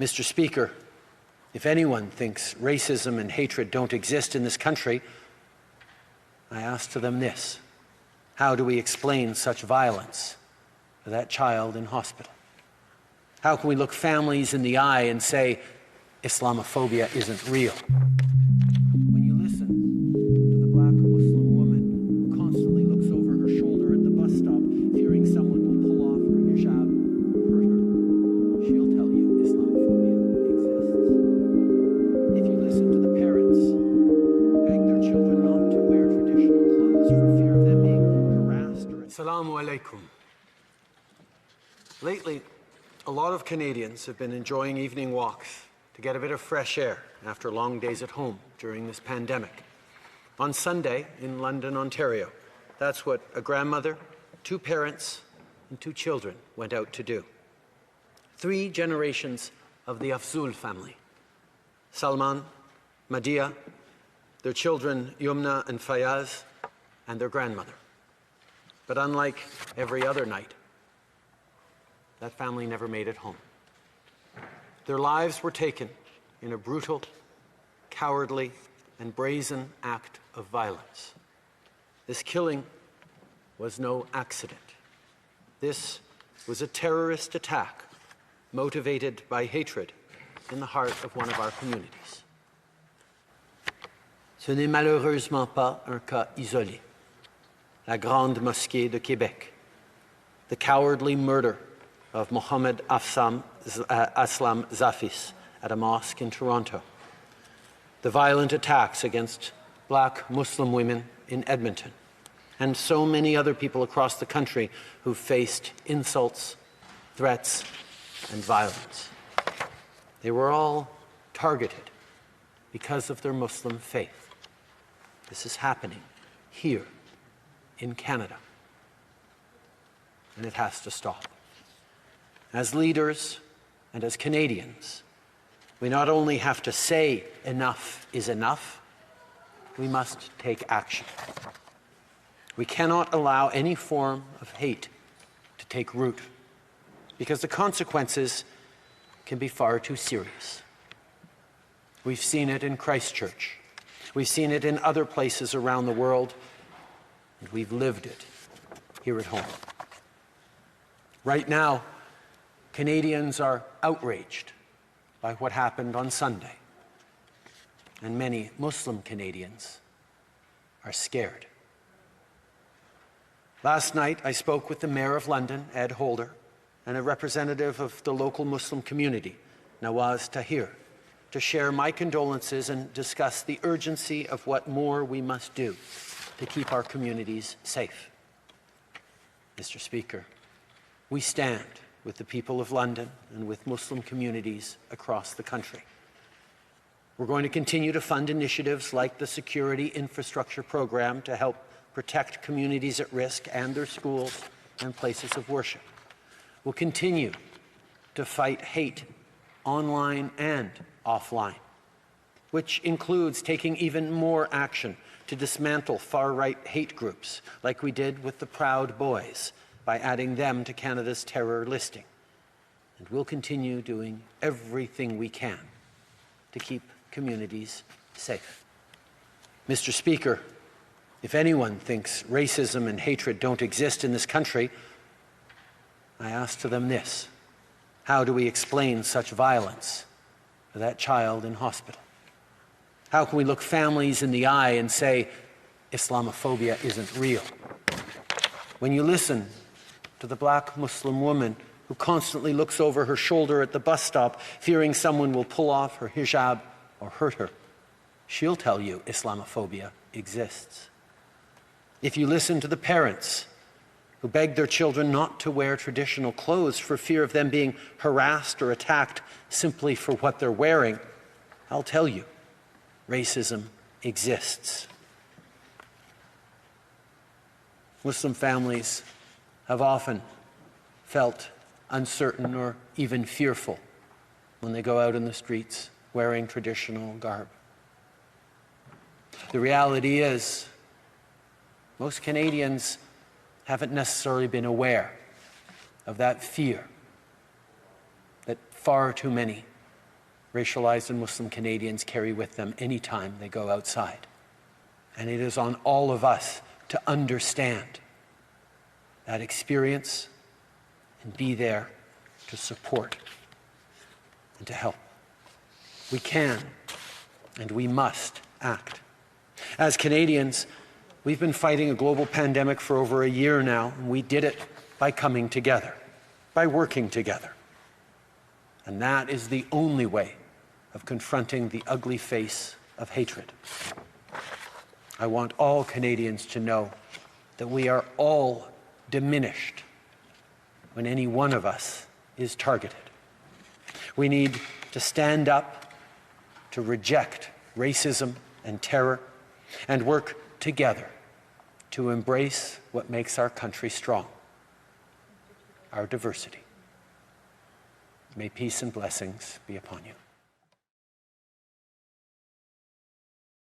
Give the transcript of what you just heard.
Mr. Speaker, if anyone thinks racism and hatred don't exist in this country, I ask to them this: how do we explain such violence to that child in hospital? How can we look families in the eye and say Islamophobia isn't real? When you listen to the black Muslim woman who constantly looks over her shoulder at the bus stop, fearing someone will pull off her hijab or hurt her, she'll tell you Islamophobia exists. If you listen to the parents who beg their children not to wear traditional clothes for fear of them being harassed or... Assalamu alaikum. Lately, a lot of Canadians have been enjoying evening walks to get a bit of fresh air after long days at home during this pandemic. On Sunday in London, Ontario, that's what a grandmother, 2 parents, and 2 children went out to do. 3 generations of the Afzul family: Salman, Madia, their children Yumna and Fayaz, and their grandmother. But unlike every other night, that family never made it home. Their lives were taken in a brutal, cowardly, and brazen act of violence. This killing was no accident. This was a terrorist attack motivated by hatred in the heart of one of our communities. Ce n'est malheureusement pas un cas isolé. La Grande Mosquée de Québec, the cowardly murder of Mohammed Aslam Zafis at a mosque in Toronto, the violent attacks against black Muslim women in Edmonton, and so many other people across the country who faced insults, threats, and violence. They were all targeted because of their Muslim faith. This is happening here in Canada, and it has to stop. As leaders and as Canadians, we not only have to say enough is enough, we must take action. We cannot allow any form of hate to take root, because the consequences can be far too serious. We've seen it in Christchurch. We've seen it in other places around the world, and we've lived it here at home. Right now, Canadians are outraged by what happened on Sunday, and many Muslim Canadians are scared. Last night, I spoke with the Mayor of London, Ed Holder, and a representative of the local Muslim community, Nawaz Tahir, to share my condolences and discuss the urgency of what more we must do to keep our communities safe. Mr. Speaker, we stand with the people of London and with Muslim communities across the country. We're going to continue to fund initiatives like the Security Infrastructure Program to help protect communities at risk and their schools and places of worship. We'll continue to fight hate online and offline, which includes taking even more action to dismantle far-right hate groups, like we did with the Proud Boys, by adding them to Canada's terror listing. And we'll continue doing everything we can to keep communities safe. Mr. Speaker, if anyone thinks racism and hatred don't exist in this country, I ask to them this: how do we explain such violence to that child in hospital? How can we look families in the eye and say Islamophobia isn't real? When you listen to the black Muslim woman who constantly looks over her shoulder at the bus stop, fearing someone will pull off her hijab or hurt her, she'll tell you Islamophobia exists. If you listen to the parents who beg their children not to wear traditional clothes for fear of them being harassed or attacked simply for what they're wearing, I'll tell you, racism exists. Muslim families have often felt uncertain or even fearful when they go out in the streets wearing traditional garb. The reality is, most Canadians haven't necessarily been aware of that fear that far too many racialized and Muslim Canadians carry with them any time they go outside. And it is on all of us to understand that experience and be there to support and to help. We can and we must act. As Canadians, we've been fighting a global pandemic for over a year now, and we did it by coming together, by working together. And that is the only way of confronting the ugly face of hatred. I want all Canadians to know that we are all diminished when any one of us is targeted. We need to stand up to reject racism and terror and work together to embrace what makes our country strong, our diversity. May peace and blessings be upon you.